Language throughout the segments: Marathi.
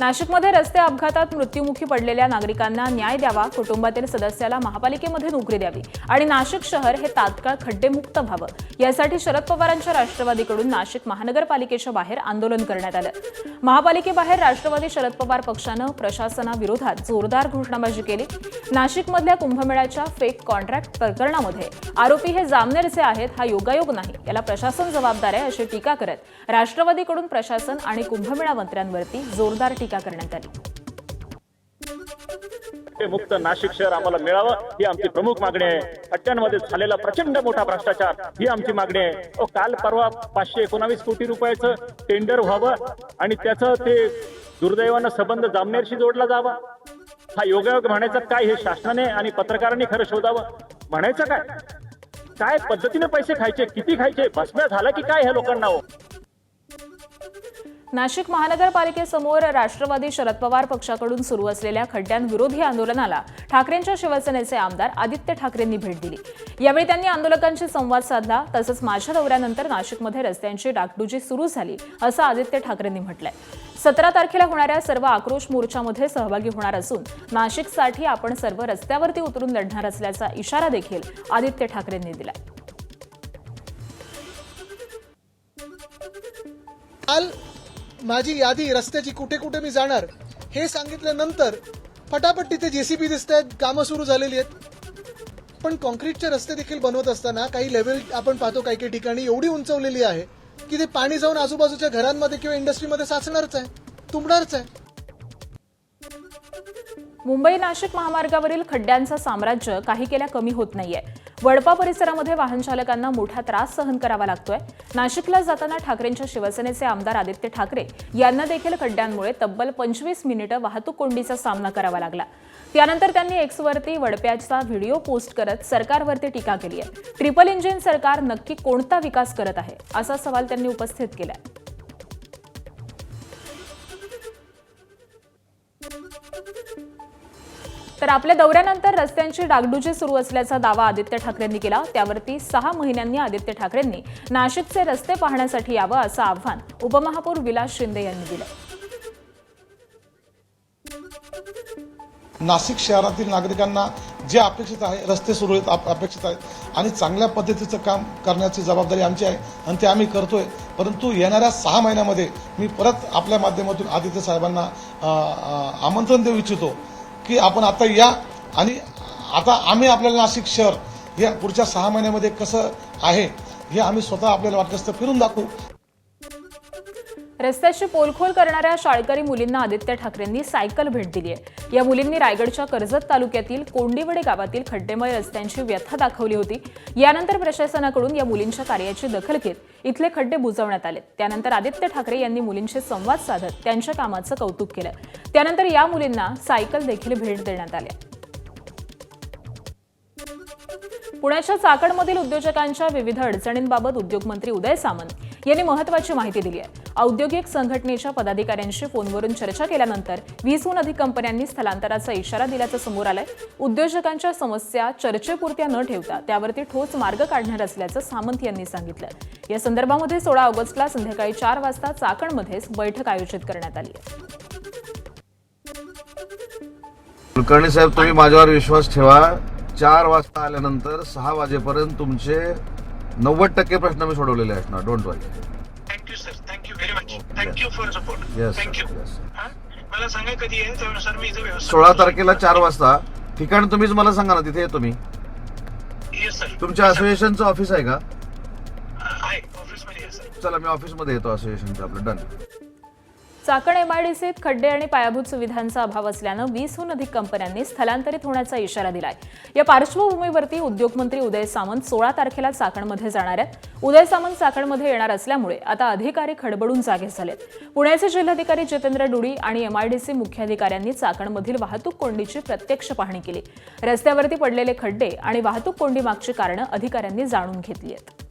नाशिकमध्ये रस्ते अपघातात मृत्युमुखी पडलेल्या नागरिकांना न्याय द्यावा, कुटुंबातील सदस्याला महापालिकेमध्ये नोकरी द्यावी आणि नाशिक शहर हे तात्काळ खड्डेमुक्त व्हावं, यासाठी शरद पवारांच्या राष्ट्रवादीकडून नाशिक महानगरपालिकेच्या बाहेर आंदोलन करण्यात आलं। महापालिकेबाहेर राष्ट्रवादी शरद पवार पक्षानं प्रशासनाविरोधात जोरदार घोषणाबाजी केली। नाशिकमधल्या कुंभमेळ्याच्या फेक कॉन्ट्रॅक्ट प्रकरणामध्ये आरोपी हे जामनेरचे आहेत, हा योगायोग नाही, याला प्रशासन जबाबदार आहे अशी टीका करत राष्ट्रवादीकडून प्रशासन आणि कुंभमेळा मंत्र्यांवरती जोरदार टीका करण्यात आली। मुक्त नाशिक शहर आम्हाला मिळावं ही आमची प्रमुख मागणी आहे। खड्ड्यांमध्ये झालेला प्रचंड मोठा भ्रष्टाचार ही आमची मागणी आहे। काल परवा 519 कोटी रुपयाचं टेंडर व्हावं आणि त्याचं ते दुर्दैवानं संबंध जामनेरशी जोडला जावा, हा योगायोग म्हणायचं काय? हे शासनाने आणि पत्रकारांनी खरं शोधावं। म्हणायचं काय पद्धतीने पैसे खायचे, किती खायचे, भस्म्या झाला की काय ह्या लोकांना? नाशिक महानगरपालिकेसमोर राष्ट्रवादी शरद पवार पक्षाकडून सुरू असलेल्या खड्ड्यांविरोधी आंदोलनाला ठाकरेंच्या शिवसेनेचे आमदार आदित्य ठाकरेंनी भेट दिली। यावेळी त्यांनी आंदोलकांशी संवाद साधला। तसंच माझ्या दौऱ्यानंतर नाशिकमध्ये रस्त्यांची डागडुजी सुरू झाली असं आदित्य ठाकरेंनी म्हटलंय। 17 तारखेला होणाऱ्या सर्व आक्रोश मोर्चामध्ये सहभागी होणार असून नाशिकसाठी आपण सर्व रस्त्यावरती उतरून लढणार असल्याचा इशारा देखील आदित्य ठाकरेंनी दिलाय। माझी यादी रस्त्याची कुठे कुठे मी जाणार हे सांगितल्यानंतर फटाफट तिथे जेसीबी दिसतायत, कामं सुरू झालेली आहेत। पण कॉन्क्रीटचे रस्ते देखील बनवत असताना काही लेवल आपण पाहतो काही ठिकाणी एवढी उंचवलेली आहे की ते पाणी जाऊन आजूबाजूच्या घरांमध्ये किंवा इंडस्ट्रीमध्ये साचणारच आहे, तुंबणारच आहे। मुंबई नाशिक महामार्गावरील खड्ड्यांचं साम्राज्य काही केल्या कमी होत नाहीये। वडपा परिसरामध्ये वाहन चालकांना मोठा त्रास सहन करावा लागतोय। नाशिकला जाताना ठाकरेंच्या शिवसेनेचे आमदार आदित्य ठाकरे यांना देखील खड्ड्यांमुळे तब्बल 25 मिनिटं वाहतूक कोंडीचा सामना करावा लागला। त्यानंतर त्यांनी एक्सवरती वडप्याचा व्हिडिओ पोस्ट करत सरकारवरती टीका केली आहे। ट्रिपल इंजिन सरकार नक्की कोणता विकास करत आहे असा सवाल त्यांनी उपस्थित केलाय। तर आपल्या दौऱ्यानंतर रस्त्यांची डागडुजी सुरू असल्याचा दावा आदित्य ठाकरेंनी केला। त्यावरती 6 महिन्यांनी आदित्य ठाकरेंनी नाशिकचे रस्ते पाहण्यासाठी यावं असं आव्हान उपमहापौर विलास शिंदे यांनी दिलं। नाशिक शहरातील नागरिकांना जे अपेक्षित आहे, रस्ते सुरळीत अपेक्षित आहेत आणि चांगल्या पद्धतीचं काम करण्याची जबाबदारी आमची आहे आणि ते आम्ही करतोय। परंतु येणाऱ्या 6 महिन्यामध्ये मी परत आपल्या माध्यमातून आदित्य साहेबांना आमंत्रण देऊ इच्छितो की आपण आता या आणि आता आम्ही आपल्याला नाशिक शहर या पुढच्या 6 महिन्यामध्ये कसं आहे हे आम्ही स्वतः आपल्याला वाटतं फिरून दाखवू। रस्त्याची पोलखोल करणाऱ्या शाळकरी मुलींना आदित्य ठाकरेंनी सायकल भेट दिली आहे। या मुलींनी रायगडच्या कर्जत तालुक्यातील कोंडिवडे गावातील खड्डेमय रस्त्यांची व्यथा दाखवली होती। यानंतर प्रशासनाकडून या मुलींच्या कार्याची दखल घेत इथले खड्डे बुजवण्यात आले। त्यानंतर आदित्य ठाकरे यांनी मुलींशी संवाद साधत त्यांच्या कामाचं कौतुक केलं। त्यानंतर या मुलींना सायकल देखील भेट देण्यात आली। पुण्याच्या चाकणमधील उद्योजकांच्या विविध अडचणींबाबत उद्योगमंत्री उदय सामंत यांनी महत्त्वाची माहिती दिली आहे। औद्योगिक संघटनेच्या पदाधिकाऱ्यांशी फोनवरून चर्चा केल्यानंतर 20हून अधिक कंपन्यांनी स्थलांतराचा इशारा दिल्याचं समोर आलंय। उद्योजकांच्या समस्या चर्चेपुरत्या न ठेवता त्यावरती ठोस मार्ग काढणार असल्याचं सामंत यांनी सांगितलं। या संदर्भामध्ये 16 ऑगस्टला संध्याकाळी 4 वाजता चाकणमध्येच बैठक आयोजित करण्यात आली आहे। कुलकर्णी साहेब, तुम्ही माझ्यावर विश्वास ठेवा। 4 वाजता आल्यानंतर 6 वाजेपर्यंत तुमचे 90% प्रश्न मी सोडवलेले आहेत ना। Don't worry. Thank you sir, thank you very much, thank you for support. Yes thank you. मला सांगा कधी आहे सर, मी इथे व्यवस्थित 16 तारखेला 4 वाजता ठिकाण तुम्हीच मला सांगा ना, तिथे येतो मी। Yes sir. तुमच्या असोसिएशनचं ऑफिस आहे का? आहे, ऑफिसमध्ये आहे सर। चला, मी ऑफिसमध्ये येतो असोसिएशनचं आपलं। डन। चाकण एमआयडीसीत खड्डे आणि पायाभूत सुविधांचा अभाव असल्यानं 20हून अधिक कंपन्यांनी स्थलांतरित होण्याचा इशारा दिलाय। या पार्श्वभूमीवरती उद्योगमंत्री उदय सामंत 16 तारखेला चाकणमध्ये जाणार आहेत। उदय सामंत चाकणमध्ये येणार असल्यामुळे आता अधिकारी खडबडून जागे झालेत। पुण्याचे जिल्हाधिकारी जितेंद्र डुडी आणि एमआयडीसी मुख्याधिकाऱ्यांनी चाकणमधील वाहतूक कोंडीची प्रत्यक्ष पाहणी केली। रस्त्यावरती पडलेले खड्डे आणि वाहतूक कोंडी मागची कारणं अधिकाऱ्यांनी जाणून घेतली आहेत।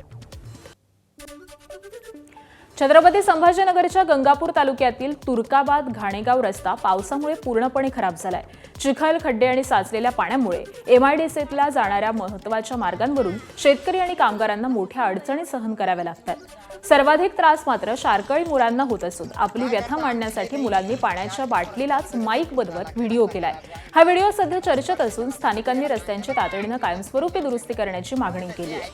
छत्रपती संभाजीनगरच्या गंगापूर तालुक्यातील तुर्काबाद घाणेगाव रस्ता पावसामुळे पूर्णपणे खराब झालाय. चिखल, खड्डे आणि साचलेल्या पाण्यामुळे एमआयडीसीतल्या जाणाऱ्या महत्त्वाच्या मार्गांवरून शेतकरी आणि कामगारांना मोठ्या अडचणी सहन कराव्या लागतात. सर्वाधिक त्रास मात्र शारकळी मुलांना होत असून आपली व्यथा मांडण्यासाठी मुलांनी पाण्याच्या बाटलीलाच माईक बनवत व्हिडिओ केलाय. हा व्हिडिओ सध्या चर्चेत असून स्थानिकांनी रस्त्यांची तातडीनं कायमस्वरूपी दुरुस्ती करण्याची मागणी केली आहे.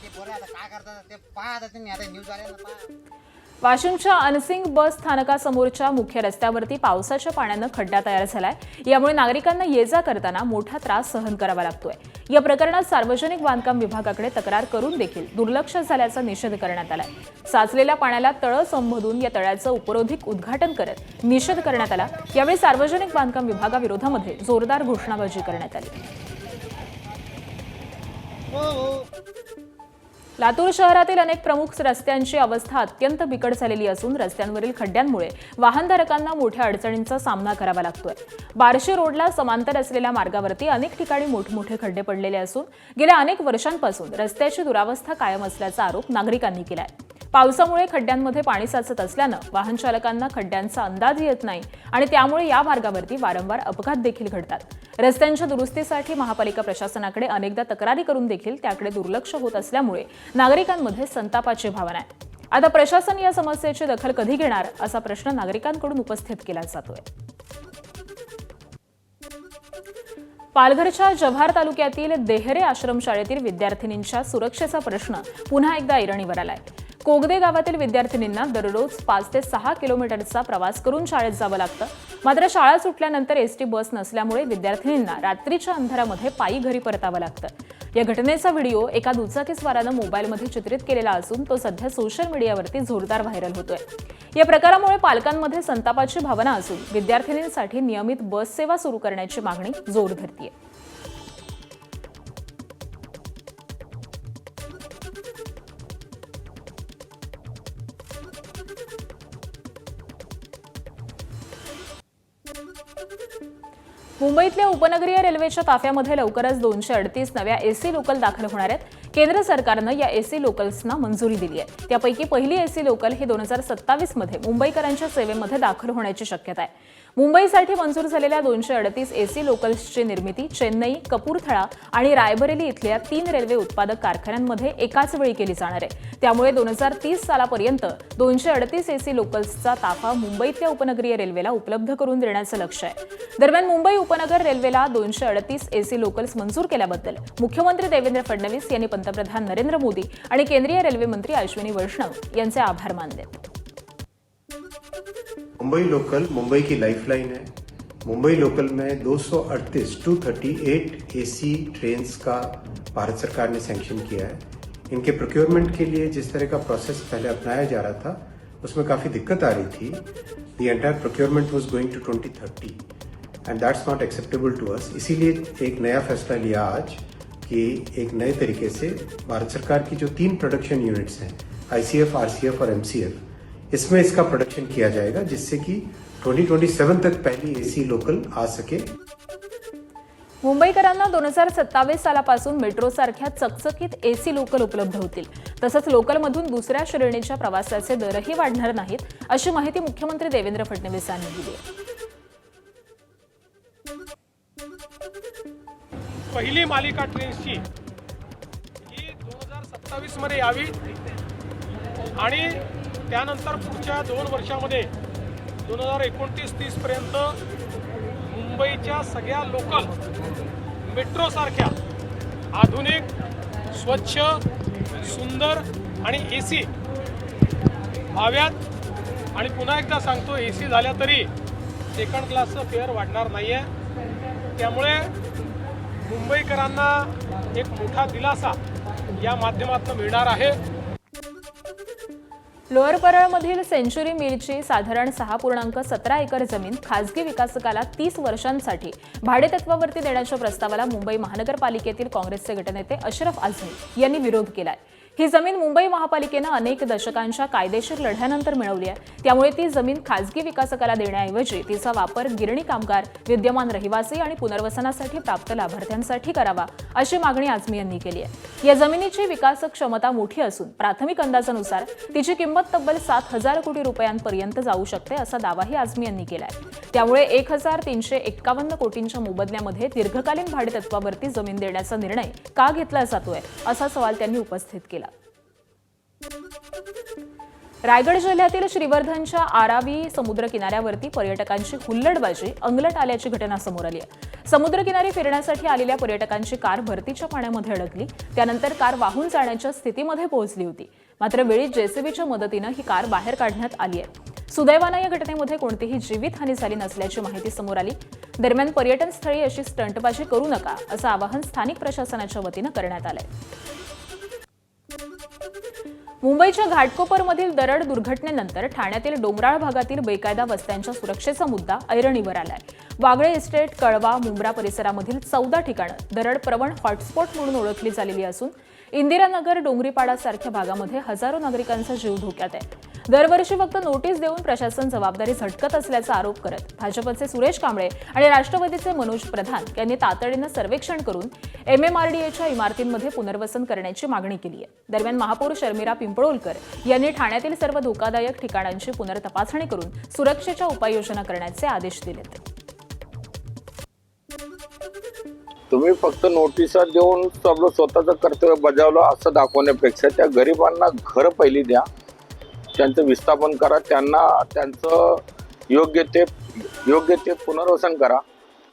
वाशिमच्या अनसिंग बस स्थानकासमोरच्या मुख्य रस्त्यावरती पावसाच्या पाण्यानं खड्डा तयार झालाय. यामुळे नागरिकांना ये-जा करताना मोठा त्रास सहन करावा लागतोय. या प्रकरणात सार्वजनिक बांधकाम विभागाकडे तक्रार करून देखील दुर्लक्ष झाल्याचा निषेध करण्यात आलाय. साचलेल्या पाण्याला तळं संबोधून या तळ्याचं उपरोधिक उद्घाटन करत निषेध करण्यात आला. यावेळी सार्वजनिक बांधकाम विभागाविरोधामध्ये जोरदार घोषणाबाजी करण्यात आली. लातूर शहरातील अनेक प्रमुख रस्त्यांची अवस्था अत्यंत बिकट झालेली असून रस्त्यांवरील खड्ड्यांमुळे वाहनधारकांना मोठ्या अडचणींचा सामना करावा लागतोय. बार्शी रोडला समांतर असलेल्या मार्गावरती अनेक ठिकाणी मोठमोठे खड्डे पडलेले असून गेल्या अनेक वर्षांपासून रस्त्याची दुरावस्था कायम असल्याचा आरोप नागरिकांनी केलाय. पावसामुळे खड्ड्यांमध्ये पाणी साचत असल्यानं वाहन चालकांना खड्ड्यांचा अंदाज येत नाही आणि त्यामुळे या मार्गावरती वारंवार अपघात देखील घडतात. रस्त्यांच्या दुरुस्तीसाठी महापालिका प्रशासनाकडे अनेकदा तक्रारी करून देखील त्याकडे दुर्लक्ष होत असल्यामुळे नागरिकांमध्ये संतापाची भावना आहे. आता प्रशासन या समस्येची दखल कधी घेणार असा प्रश्न नागरिकांकडून उपस्थित केला जातोय. पालघरच्या जव्हार तालुक्यातील देहरे आश्रमशाळेतील विद्यार्थिनींच्या सुरक्षेचा प्रश्न पुन्हा एकदा ऐरणीवर आलाय. कोगदे गावातील विद्यार्थिनींना दररोज 5 ते 6 किलोमीटरचा प्रवास करून शाळेत जावं लागतं. मात्र शाळा सुटल्यानंतर एसटी बस नसल्यामुळे विद्यार्थिनींना रात्रीच्या अंधारामध्ये पायी घरी परतावं लागतं. या घटनेचा व्हिडिओ एका दुचाकीस्वारानं मोबाईलमध्ये चित्रित केलेला असून तो सध्या सोशल मीडियावरती जोरदार व्हायरल होतोय. या प्रकारामुळे पालकांमध्ये संतापाची भावना असून विद्यार्थिनींसाठी नियमित बस सेवा सुरू करण्याची मागणी जोर धरतीये. मुंबईतल्या उपनगरीय रेल्वेच्या ताफ्यामध्ये लवकरच 238 नव्या एसी लोकल दाखल होणार आहेत. केंद्र सरकारनं या एसी लोकल्सना मंजुरी दिली आहे. त्यापैकी पहिली एसी लोकल ही 2027 मध्ये मुंबईकरांच्या सेवेमध्ये दाखल होण्याची शक्यता आहे. मुंबईसाठी मंजूर झालेल्या 238 एसी लोकल्सची निर्मिती चेन्नई, कपूरथळा आणि रायबरेली इथल्या 3 रेल्वे उत्पादक कारखान्यांमध्ये एकाच वेळी केली जाणार आहे. त्यामुळे 2030 सालापर्यंत 238 एसी लोकल्सचा ताफा मुंबईतल्या उपनगरीय रेल्वेला उपलब्ध करून देण्याचं लक्ष्य आहे. दरम्यान मुंबई उपनगर रेल्वेला 238 एसी लोकल्स मंजूर केल्याबद्दल मुख्यमंत्री देवेंद्र फडणवीस यांनी पंतप्रधान नरेंद्र मोदी आणि केंद्रीय रेल्वे मंत्री अश्विनी वैष्णव यांचे आभार मानले. मुंबई लोकल मुंबई की लाइफलाइन है. मुंबई लोकल में 238 एसी ट्रेन्स का भारत सरकार ने सैंक्शन किया है. इनके प्रोक्योरमेंट के लिए जिस तरह का प्रोसेस पहले अपनाया जा रहा था उसमें काफ़ी दिक्कत आ रही थी. The entire procurement was going to 2030 and that's not acceptable to us. इसीलिए एक नया फैसला लिया आज कि एक नए तरीके से भारत सरकार की जो 3 प्रोडक्शन यूनिट्स हैं ICF, RCF और MCF, इसमें इसका प्रोडक्शन किया जाएगा जिससे कि 2027 तक पहली एसी लोकल आ सके. मुंबईकरांना 2027 सालापासून मेट्रोसारख्या चकचकीत एसी लोकल उपलब्ध होतील. तसंच लोकलमधून दुसऱ्या श्रेणीच्या प्रवासाचे दरही वाढणार नाहीत, अशी माहिती मुख्यमंत्री देवेंद्र फडणवीस यांनी दिली आहे. पहिली मालिका ट्रेन्सची ही 2027 मध्ये यावी आणि त्यानंतर पुढच्या 2 वर्षामध्ये 2029-30 पर्यंत मुंबईच्या सगळ्या लोकल मेट्रोसारख्या आधुनिक, स्वच्छ, सुंदर आणि एसी व्हाव्यात. आणि पुन्हा एकदा सांगतो, एसी झाल्या तरी सेकंड क्लासचं फेअर वाढणार नाही आहे. त्यामुळे मुंबईकरांना एक मोठा दिलासा या माध्यमातून मिळणार आहे. लोअर परळमधील सेंचुरी मिलची साधारण 6.17 एकर जमीन खासगी विकासकाला 30 वर्षांसाठी भाडेतत्वावरती देण्याच्या प्रस्तावाला मुंबई महानगरपालिकेतील काँग्रेसचे गटनेते अशरफ आझमी यांनी विरोध केलाय. ही जमीन मुंबई महापालिकेनं अनेक दशकांच्या कायदेशीर लढ्यानंतर मिळवली आहे. त्यामुळे ती जमीन खासगी विकासकाला देण्याऐवजी तिचा वापर गिरणी कामगार, विद्यमान रहिवासी आणि पुनर्वसनासाठी प्राप्त लाभार्थ्यांसाठी करावा, अशी मागणी आझमी यांनी केली आहे. या जमिनीची विकास क्षमता मोठी असून प्राथमिक अंदाजानुसार तिची किंमत तब्बल 7,000 कोटी रुपयांपर्यंत जाऊ शकते, असा दावाही आझमी यांनी केला आहे. त्यामुळे 1,351 कोटींच्या मोबदल्यामध्ये दीर्घकालीन भाडेतत्वावरती जमीन देण्याचा निर्णय का घेतला जातोय, असा सवाल त्यांनी उपस्थित केला. रायगड जिल्ह्यातील श्रीवर्धनच्या आरावी समुद्र किनाऱ्यावरती पर्यटकांची हुल्लडबाजी अंगलट आल्याची घटना समोर आली आहे. समुद्रकिनारी फिरण्यासाठी आलेल्या पर्यटकांची कार भरतीच्या पाण्यामध्ये अडकली. त्यानंतर कार वाहून जाण्याच्या स्थितीमध्ये पोहोचली होती. मात्र वेळीच जेसीबीच्या मदतीनं ही कार बाहेर काढण्यात आली आहे. सुदैवानं या घटनेमध्ये कोणतीही जीवितहानी झाली नसल्याची माहिती समोर आली. दरम्यान पर्यटन स्थळी अशी स्टंटबाजी करू नका, असं आवाहन स्थानिक प्रशासनाच्या वतीनं करण्यात आलंय. मुंबईच्या घाटकोपरमधील दरड दुर्घटनेनंतर ठाण्यातील डोंगराळ भागातील बेकायदा वस्त्यांच्या सुरक्षेचा मुद्दा ऐरणीवर आलाय. वागळे इस्टेट, कळवा, मुंब्रा परिसरामधील 14 ठिकाणं दरड प्रवण हॉटस्पॉट म्हणून ओळखली झालेली असून इंदिरानगर, डोंगरीपाडा सारख्या भागामध्ये हजारो नागरिकांचा जीव धोक्यात आहे. दरवर्षी फक्त नोटीस देऊन प्रशासन जबाबदारी झटकत असल्याचा आरोप करत भाजपचे सुरेश कांबळे आणि राष्ट्रवादीचे मनोज प्रधान यांनी तातडीनं सर्वेक्षण करून MMRDAच्या इमारतींमध्ये पुनर्वसन करण्याची मागणी केली आहे. दरम्यान महापौर शर्मिला पिंपळोलकर यांनी ठाण्यातील सर्व धोकादायक ठिकाणांची पुनर्तपासणी करून सुरक्षेच्या उपाययोजना करण्याचे आदेश दिलेत. तुम्ही फक्त नोटिसा देऊन आपलं स्वतःचं कर्तव्य बजावलं असं दाखवण्यापेक्षा त्या गरिबांना घरं पहिली द्या, त्यांचं विस्थापन करा, त्यांना त्यांचं योग्य ते पुनर्वसन करा.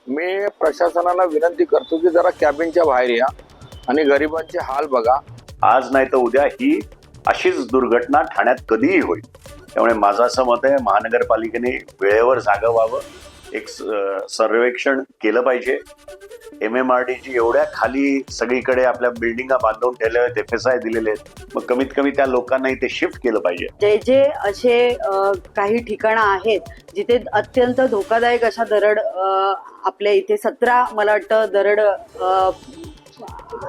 मी प्रशासनाला विनंती करतो की जरा कॅबिनच्या बाहेर या आणि गरिबांचे हाल बघा. आज नाही तर उद्या ही अशीच दुर्घटना ठाण्यात कधीही होईल. त्यामुळे माझं असं मत आहे, महानगरपालिकेने वेळेवर जागं व्हावं, एक सर्वेक्षण केलं पाहिजे. MMRDची एवढ्या खाली सगळीकडे आपल्या बिल्डिंगा बांधून ठेवल्या आहेत, FSI दिलेले आहेत, मग कमीत कमी त्या लोकांना इथे शिफ्ट केलं पाहिजे. जे असे काही ठिकाणं आहेत जिथे अत्यंत धोकादायक अशा दरड आपल्या इथे 17 मला वाटतं दरड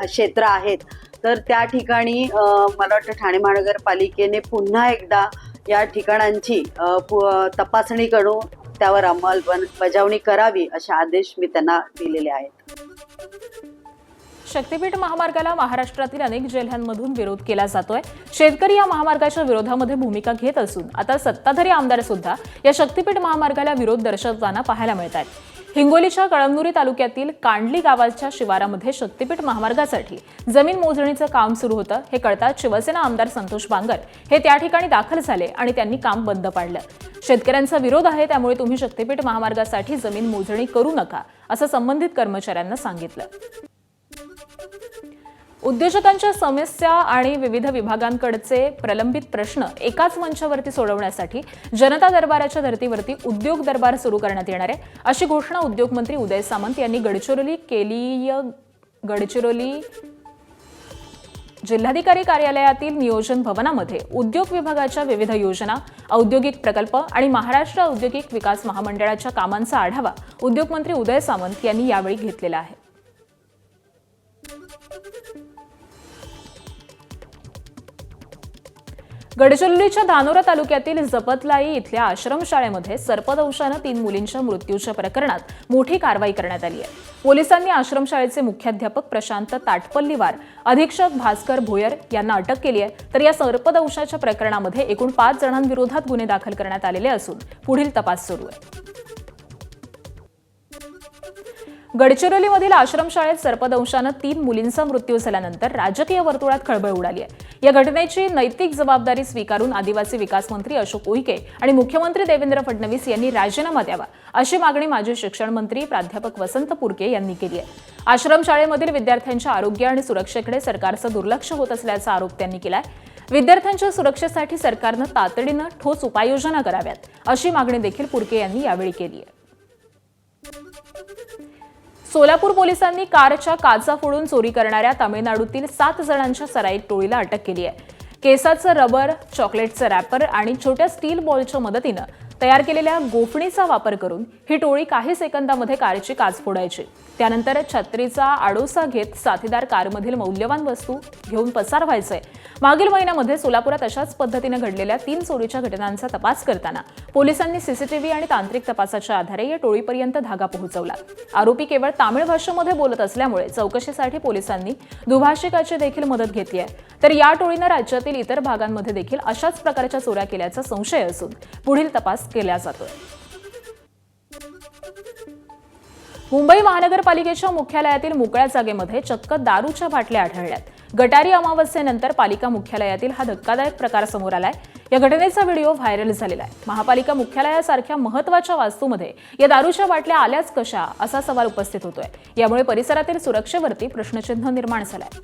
क्षेत्र आहेत, तर त्या ठिकाणी मला वाटतं ठाणे महानगरपालिकेने पुन्हा एकदा या ठिकाणांची तपासणी करून त्यावर अंमलबजावणी करावी असे आदेश मी त्यांना दिलेले आहेत. शक्तीपीठ महामार्गाला महाराष्ट्रातील अनेक जिल्ह्यांमधून विरोध केला जातोय. शेतकरी या महामार्गाच्या विरोधामध्ये भूमिका घेत असून आता सत्ताधारी आमदार सुद्धा या शक्तीपीठ महामार्गाला विरोध दर्शवताना पाहायला मिळत आहेत. हिंगोलीच्या कळमनुरी तालुक्यातील कांडली गावाच्या शिवारामध्ये शक्तीपीठ महामार्गासाठी जमीन मोजणीचं काम सुरू होतं. हे कळताच शिवसेना आमदार संतोष बांगर हे त्या ठिकाणी दाखल झाले आणि त्यांनी काम बंद पाडलं. शेतकऱ्यांचा विरोध आहे, त्यामुळे तुम्ही शक्तीपीठ महामार्गासाठी जमीन मोजणी करू नका, असं संबंधित कर्मचाऱ्यांना सांगितलं. उद्योजकांच्या समस्या आणि विविध विभागांकडचे प्रलंबित प्रश्न एकाच मंचावरती सोडवण्यासाठी जनता दरबाराच्या धर्तीवरती उद्योग दरबार सुरू करण्यात येणार आहे, अशी घोषणा उद्योगमंत्री उदय सामंत यांनी गडचिरोली जिल्हाधिकारी कार्यालयातील नियोजन भवनामध्ये उद्योग विभागाच्या विविध योजना, औद्योगिक प्रकल्प आणि महाराष्ट्र औद्योगिक विकास महामंडळाच्या कामांचा आढावा उद्योगमंत्री उदय सामंत यांनी यावेळी घेतलेला आहे. गडचिरोलीच्या धानोरा तालुक्यातील जपतलाई इथल्या आश्रमशाळेमध्ये सर्पदंशानं 3 मुलींच्या मृत्यूच्या प्रकरणात मोठी कारवाई करण्यात आली आहे. पोलिसांनी आश्रमशाळेचे मुख्याध्यापक प्रशांत ताटपल्लीवार, अधीक्षक भास्कर भोयर यांना अटक केली आहे. तर या सर्पदंशाच्या प्रकरणामध्ये एकूण 5 जणांविरोधात गुन्हे दाखल करण्यात आलेले असून पुढील तपास सुरू आहे. गडचिरोलीमधील आश्रमशाळेत सर्पदंशानं 3 मुलींचा मृत्यू झाल्यानंतर राजकीय वर्तुळात खळबळ उडाली आहे. या घटनेची नैतिक जबाबदारी स्वीकारून आदिवासी विकास मंत्री अशोक उईके आणि मुख्यमंत्री देवेंद्र फडणवीस यांनी राजीनामा द्यावा, अशी मागणी माजी शिक्षण मंत्री प्राध्यापक वसंत पुरके यांनी केली आहे. आश्रमशाळेमधील विद्यार्थ्यांच्या आरोग्य आणि सुरक्षेकडे सरकारचं दुर्लक्ष होत असल्याचा आरोप त्यांनी केलाय. विद्यार्थ्यांच्या सुरक्षेसाठी सरकारनं तातडीनं ठोस उपाययोजना कराव्यात, अशी मागणी देखील पुरके यांनी यावेळी केली आहे. सोलापूर पोलिसांनी कारच्या काचा फोडून चोरी करणाऱ्या तामिळनाडूतील 7 जणांच्या सराईत टोळीला अटक केली आहे. केसाचं रबर, चॉकलेटचं रॅपर आणि छोट्या स्टील बॉलच्या मदतीनं तयार केलेल्या गोफणीचा वापर करून ही टोळी काही सेकंदामध्ये कारची काच फोडायची. त्यानंतर छत्रीचा आडोसा घेत साथीदार कारमधील मौल्यवान वस्तू घेऊन पसार व्हायचे. मागील महिन्यामध्ये सोलापुरात अशाच पद्धतीने घडलेल्या 3 चोरीच्या घटनांचा तपास करताना पोलिसांनी सीसीटीव्ही आणि तांत्रिक तपासाच्या आधारे या टोळीपर्यंत धागा पोहोचवला. आरोपी केवळ तामिळ भाषेमध्ये बोलत असल्यामुळे चौकशीसाठी पोलिसांनी दुभाषिकाची देखील मदत घेतली आहे. तर या टोळीनं राज्यातील इतर भागांमध्ये देखील अशाच प्रकारच्या चोऱ्या केल्याचा संशय असून पुढील तपास केला जातोय. मुंबई महानगरपालिकेच्या मुख्यालयातील मोकळ्या जागेमध्ये चक्क दारूच्या बाटल्या आढळल्यात. गटारी अमावस्येनंतर पालिका मुख्यालयातील हा धक्कादायक प्रकार समोर आलाय. या घटनेचा व्हिडिओ व्हायरल झालेला आहे. महापालिका मुख्यालयासारख्या महत्त्वाच्या वास्तूमध्ये या दारूच्या बाटल्या आल्याच कशा असा सवाल उपस्थित होतोय. यामुळे परिसरातील सुरक्षेवरती प्रश्नचिन्ह निर्माण झालंय.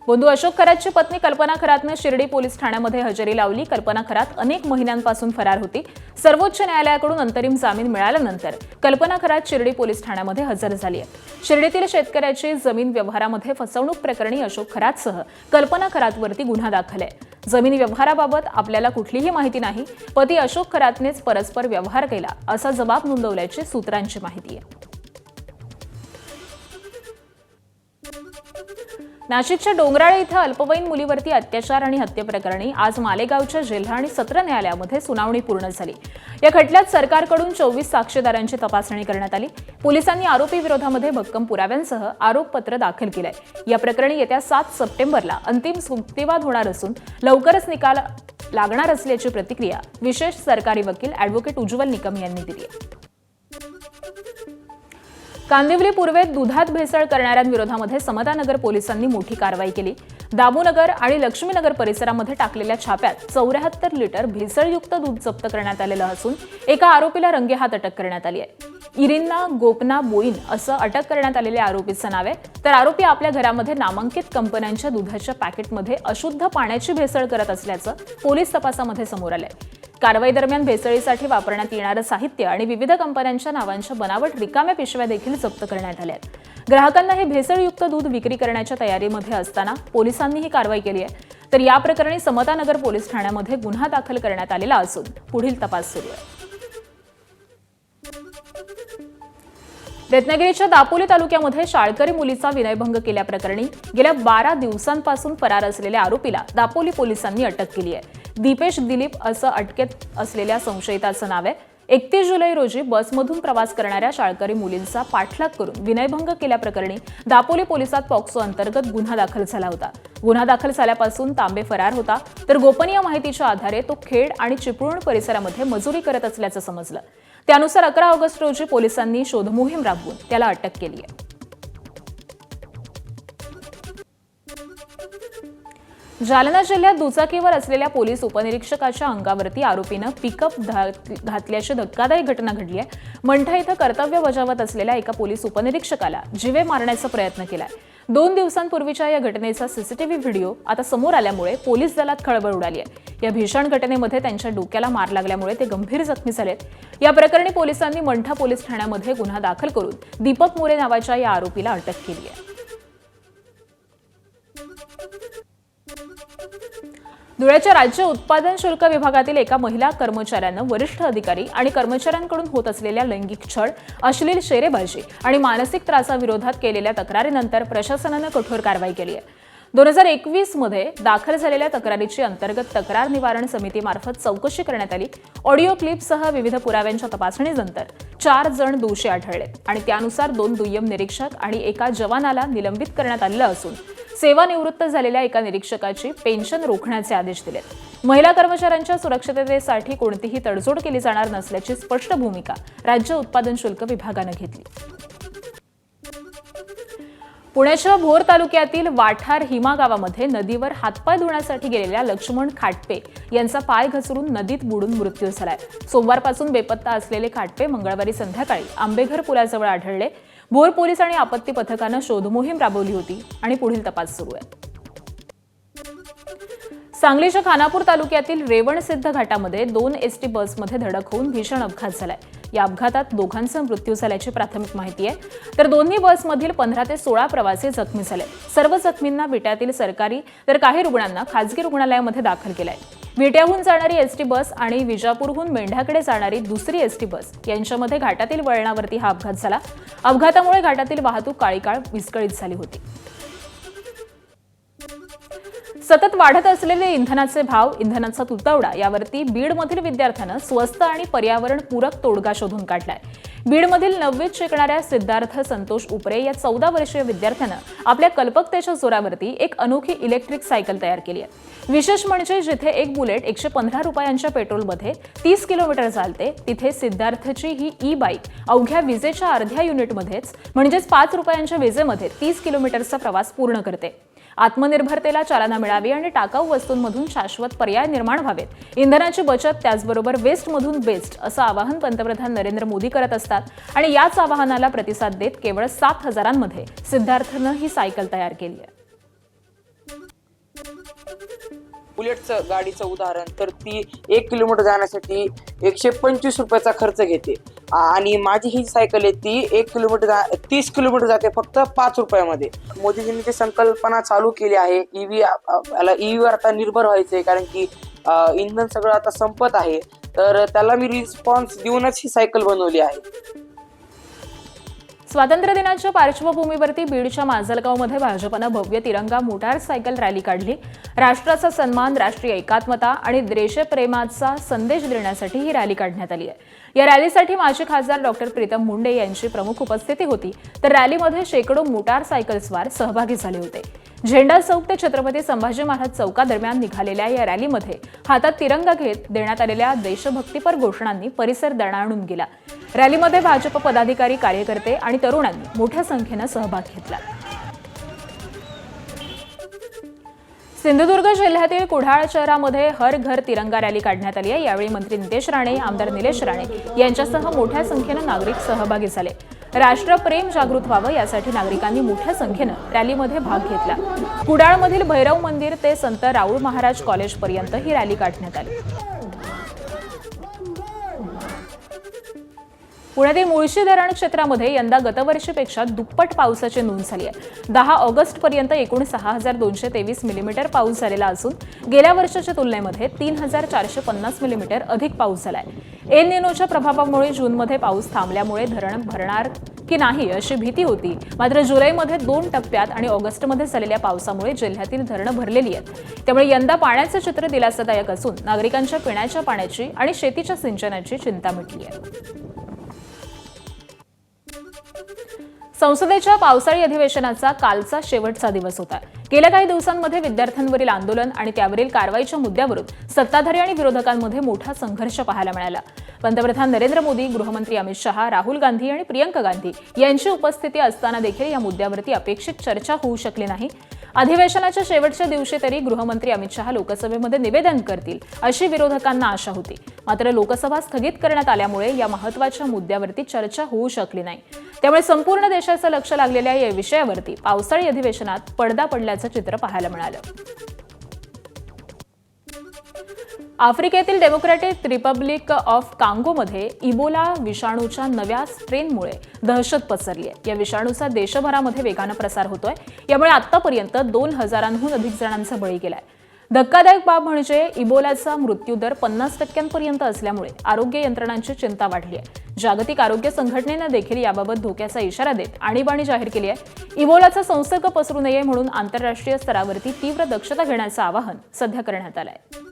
बंधू अशोक खरातची पत्नी कल्पना खरातनं शिर्डी पोलीस ठाण्यामध्ये हजेरी लावली. कल्पना खरात अनेक महिन्यांपासून फरार होती. सर्वोच्च न्यायालयाकडून अंतरिम जामीन मिळाल्यानंतर कल्पना खरात शिर्डी पोलीस ठाण्यामध्ये हजर झाली आहे. शिर्डीतील शेतकऱ्याची जमीन व्यवहारामध्ये फसवणूक प्रकरणी अशोक खरातसह कल्पना खरातवरती गुन्हा दाखल आहे. जमीन व्यवहाराबाबत आपल्याला कुठलीही माहिती नाही. पती अशोक खरातनेच परस्पर व्यवहार केला असा जबाब नोंदवल्याची सूत्रांची माहिती आहे. नाशिकच्या डोंगराळे इथं अल्पवयीन मुलीवरती अत्याचार आणि हत्येप्रकरणी आज मालेगावच्या जिल्हा आणि सत्र न्यायालयामध्ये सुनावणी पूर्ण झाली. या खटल्यात सरकारकडून 24 साक्षीदारांची तपासणी करण्यात आली. पोलिसांनी आरोपी विरोधामध्ये भक्कम पुराव्यांसह आरोपपत्र दाखल केलंय. या प्रकरणी येत्या 7 सप्टेंबरला अंतिम युक्तिवाद होणार असून लवकरच निकाल लागणार असल्याची प्रतिक्रिया विशेष सरकारी वकील ॲडव्होकेट उज्ज्वल निकम यांनी दिली आहे. कांदिवली पूर्वेत दुधात भेसळ करणाऱ्यांविरोधामध्ये समतानगर पोलिसांनी मोठी कारवाई केली. दामूनगर आणि लक्ष्मीनगर परिसरामध्ये टाकलेल्या छाप्यात 74 लिटर भेसळयुक्त दूध जप्त करण्यात आलेलं असून एका आरोपीला रंगेहात अटक करण्यात आली आहे. इरिन्ना गोपना बोईन असं अटक करण्यात आलेल्या आरोपीचं नाव आहे. तर आरोपी आपल्या घरामध्ये नामांकित कंपन्यांच्या दुधाच्या पॅकेटमध्ये अशुद्ध पाण्याची भेसळ करत असल्याचं पोलीस तपासामध्ये समोर आलंय. कारवाई दरम्यान भेसळीसाठी वापरण्यात येणारं साहित्य आणि विविध कंपन्यांच्या नावांच्या बनावट रिकाम्या पिशव्या देखील जप्त करण्यात आल्या आहेत. ग्राहकांना हे भेसळयुक्त दूध विक्री करण्याच्या तयारीमध्ये असताना पोलिसांनी ही कारवाई केली आहे. तर या प्रकरणी समतानगर पोलीस ठाण्यामध्ये गुन्हा दाखल करण्यात आलेला असून पुढील तपास सुरू आहे. रत्नागिरीच्या दापोली तालुक्यामध्ये शाळकरी मुलीचा विनयभंग केल्याप्रकरणी गेल्या 12 दिवसांपासून फरार असलेल्या आरोपीला दापोली पोलिसांनी अटक केली आहे. दीपेश दिलीप असं अटकेत असलेल्या संशयिताचं नाव आहे. 31 जुलै रोजी बसमधून प्रवास करणाऱ्या शाळकरी मुलींचा पाठलाग करून विनयभंग केल्याप्रकरणी दापोली पोलिसात पॉक्सो अंतर्गत गुन्हा दाखल झाला होता. गुन्हा दाखल झाल्यापासून तांबे फरार होता. तर गोपनीय माहितीच्या आधारे तो खेड आणि चिपळूण परिसरामध्ये मजुरी करत असल्याचं समजलं. त्यानुसार 11 ऑगस्ट रोजी पोलिसांनी शोधमोहीम राबवून त्याला अटक केली आहे. जालना जिल्ह्यात दुचाकीवर असलेल्या पोलीस उपनिरीक्षकाच्या अंगावरती आरोपीनं पिकअप घातल्याची धक्कादायक घटना घडली आहे. मंठा इथं कर्तव्य बजावत असलेल्या एका पोलीस उपनिरीक्षकाला जीवे मारण्याचा प्रयत्न केलाय. 2 दिवसांपूर्वीच्या या घटनेचा सीसीटीव्ही व्हिडिओ आता समोर आल्यामुळे पोलीस दलात खळबळ उडाली आहे. या भीषण घटनेमध्ये त्यांच्या डोक्याला मार लागल्यामुळे ते गंभीर जखमी झालेत. या प्रकरणी पोलिसांनी मंठा पोलीस ठाण्यामध्ये गुन्हा दाखल करून दीपक मोरे नावाच्या या आरोपीला अटक केली आहे. धुळ्याच्या राज्य उत्पादन शुल्क विभागातील एका महिला कर्मचाऱ्यानं वरिष्ठ अधिकारी आणि कर्मचाऱ्यांकडून होत असलेल्या लैंगिक छळ, अश्लील शेरेबाजी आणि मानसिक त्रासाविरोधात केलेल्या तक्रारीनंतर प्रशासनानं कठोर कारवाई केली आहे. 2021 मध्ये दाखल झालेल्या तक्रारीची अंतर्गत तक्रार निवारण समितीमार्फत चौकशी करण्यात आली. ऑडिओ क्लिपसह विविध पुराव्यांच्या तपासणीनंतर 4 जण दोषी आढळले आणि त्यानुसार 2 दुय्यम निरीक्षक आणि एका जवानाला निलंबित करण्यात आलेलं असून सेवानिवृत्त झालेल्या एका निरीक्षकाची पेन्शन रोखण्याचे आदेश दिलेत. महिला कर्मचाऱ्यांच्या सुरक्षिततेसाठी कोणतीही तडजोड केली जाणार नसल्याची स्पष्ट भूमिका राज्य उत्पादन शुल्क विभागानं घेतली. पुण्याच्या भोर तालुक्यातील वाठार हिमा गावामध्ये नदीवर हातपाय धुण्यासाठी गेलेल्या लक्ष्मण खाटपे यांचा पाय घसरून नदीत बुडून मृत्यू झालाय. सोमवारपासून बेपत्ता असलेले खाटपे मंगळवारी संध्याकाळी आंबेघर पुलाजवळ आढळले. भोर पोलीस आणि आपत्ती पथकानं शोधमोहीम राबवली होती आणि पुढील तपास सुरू आहे. सांगलीच्या खानापूर तालुक्यातील रेवणसिद्ध घाटामध्ये 2 एसटी बसमध्ये धडक होऊन भीषण अपघात झालाय. या अपघातात दोघांचा मृत्यू झाल्याची प्राथमिक माहिती आहे. तर दोन्ही बसमधील 15 ते 16 प्रवासी जखमी झाले. सर्व जखमींना विट्यातील सरकारी तर काही रुग्णांना खासगी रुग्णालयामध्ये दाखल केलंय. विट्याहून जाणारी एसटी बस आणि विजापूरहून मेंढ्याकडे जाणारी दुसरी एसटी बस यांच्यामध्ये घाटातील वळणावरती हा अपघात झाला. अपघातामुळे घाटातील वाहतूक काही काळ विस्कळीत झाली होती. सतत वाढत असलेले इंधनाचे भाव, इंधनाचा तुटवडा यावरती बीडमधील विद्यार्थ्यानं स्वस्त आणि पर्यावरणपूरक तोडगा शोधून काढलाय. बीडमधील 9वीत शिकणाऱ्या सिद्धार्थ संतोष उपरे या 14 वर्षीय विद्यार्थ्यानं आपल्या कल्पकतेच्या जोरावरती एक अनोखी इलेक्ट्रिक सायकल तयार केली आहे. विशेष म्हणजे जिथे एक बुलेट 115 रुपयांच्या पेट्रोलमध्ये 30 किलोमीटर चालते, तिथे सिद्धार्थची ही ई बाईक अवघ्या विजेच्या अर्ध्या युनिटमध्येच म्हणजेच 5 रुपयांच्या विजेमध्ये 30 किलोमीटरचा प्रवास पूर्ण करते. आत्मनिर्भरतेला चालना मिळावी आणि टाकाऊ वस्तूंमधून शाश्वत पर्याय निर्माण व्हावेत, इंधनाची बचत, त्याचबरोबर वेस्टमधून बेस्ट असं आवाहन पंतप्रधान नरेंद्र मोदी करत असतात. आणि याच आवाहनाला प्रतिसाद देत केवळ 7,000मध्ये सिद्धार्थनं ही सायकल तयार केली आहे. बुलेटचं गाडीचं उदाहरण तर ती 1 किलोमीटर जाण्यासाठी 125 रुपयाचा खर्च घेते आणि माझी ही सायकल आहे ती 1 किलोमीटर 30 किलोमीटर जाते फक्त 5 रुपयामध्ये. मोदीजींनी जी संकल्पना चालू केली आहे ईव्हीवर आता निर्भर व्हायचंय, कारण की इंधन सगळं आता संपत आहे, तर त्याला मी रिस्पॉन्स देऊनच ही सायकल बनवली आहे. स्वातंत्र्य दिनाच्या पार्श्वभूमीवरती बीडच्या माजलगावमध्ये भाजपनं भव्य तिरंगा मोटार सायकल रॅली काढली. राष्ट्राचा सन्मान, राष्ट्रीय एकात्मता आणि देशप्रेमाचा संदेश देण्यासाठी ही रॅली काढण्यात आली आहे. या रॅलीसाठी माजी खासदार डॉक्टर प्रीतम मुंडे यांची प्रमुख उपस्थिती होती, तर रॅलीमध्ये शेकडो मोटार सायकलस्वार सहभागी झाले होते. झेंडा चौक ते छत्रपती संभाजी महाराज चौकादरम्यान निघालेल्या या रॅलीमध्ये हातात तिरंगा घेत देण्यात आलेल्या देशभक्तीपर घोषणांनी परिसर दणाणून गेला. रॅलीमध्ये भाजप पदाधिकारी, कार्यकर्ते आणि तरुणांनी मोठ्या संख्येनं सहभाग घेतला. सिंधुदुर्ग जिल्ह्यातील कुडाळ शहरामध्ये हर घर तिरंगा रॅली काढण्यात आली आहे. यावेळी मंत्री नितेश राणे, आमदार निलेश राणे यांच्यासह मोठ्या संख्येनं नागरिक सहभागी झाले. राष्ट्रप्रेम जागृत व्हावं यासाठी नागरिकांनी मोठ्या संख्येनं रॅलीमध्ये भाग घेतला. कुडाळमधील भैरव मंदिर ते संत राऊळ महाराज कॉलेजपर्यंत ही रॅली काढण्यात आली. पुण्यातील मुळशी धरण क्षेत्रामध्ये यंदा गतवर्षीपेक्षा दुप्पट पावसाची नोंद झाली आहे. 10 ऑगस्टपर्यंत एकूण 6,223 मिलीमीटर पाऊस झालेला असून गेल्या वर्षाच्या तुलनेमध्ये 3,450 मिलीमीटर अधिक पाऊस झाला आहे. एल निनोच्या प्रभावामुळे जूनमध्ये पाऊस थांबल्यामुळे धरण भरणार की नाही अशी भीती होती. मात्र जुलैमध्ये 2 टप्प्यात आणि ऑगस्टमध्ये झालेल्या पावसामुळे जिल्ह्यातील धरणं भरलेली आहेत. त्यामुळे यंदा पाण्याचं चित्र दिलासादायक असून नागरिकांच्या पिण्याच्या पाण्याची आणि शेतीच्या सिंचनाची चिंता मिटली आहे. संसदेच्या पावसाळी अधिवेशनाचा कालचा शेवटचा दिवस होता. गेल्या काही दिवसांमध्ये विद्यार्थ्यांवरील आंदोलन आणि त्यावरील कारवाईच्या मुद्द्यावरून सत्ताधारी आणि विरोधकांमध्ये मोठा संघर्ष पाहायला मिळाला. पंतप्रधान नरेंद्र मोदी, गृहमंत्री अमित शहा, राहुल गांधी आणि प्रियंका गांधी यांची उपस्थिती असताना देखील या मुद्द्यावरती अपेक्षित चर्चा होऊ शकली नाही. अधिवेशनाच्या शेवटच्या दिवशी तरी गृहमंत्री अमित शहा लोकसभेमध्ये निवेदन करतील अशी विरोधकांना आशा होती. मात्र लोकसभा स्थगित करण्यात आल्यामुळे या महत्त्वाच्या मुद्द्यावरती चर्चा होऊ शकली नाही. त्यामुळे संपूर्ण देशाचं लक्ष लागलेल्या या विषयावरती पावसाळी अधिवेशनात पडदा पडल्याचं चित्र पाहायला मिळालं. आफ्रिकेतील डेमोक्रॅटिक रिपब्लिक ऑफ कांगोमध्ये इबोला विषाणूच्या नव्या स्ट्रेनमुळे दहशत पसरली आहे. या विषाणूचा देशभरामध्ये वेगानं प्रसार होतोय. यामुळे आतापर्यंत 2,000हून अधिक जणांचा बळी गेलाय. धक्कादायक बाब म्हणजे इबोलाचा मृत्यूदर 50% असल्यामुळे आरोग्य यंत्रणांची चिंता वाढली आहे. जागतिक आरोग्य संघटनेनं देखील याबाबत धोक्याचा इशारा देत आणीबाणी जाहीर केली आहे. इबोलाचा संसर्ग पसरू नये म्हणून आंतरराष्ट्रीय स्तरावरती तीव्र दक्षता घेण्याचं आवाहन सध्या करण्यात आलं आहे.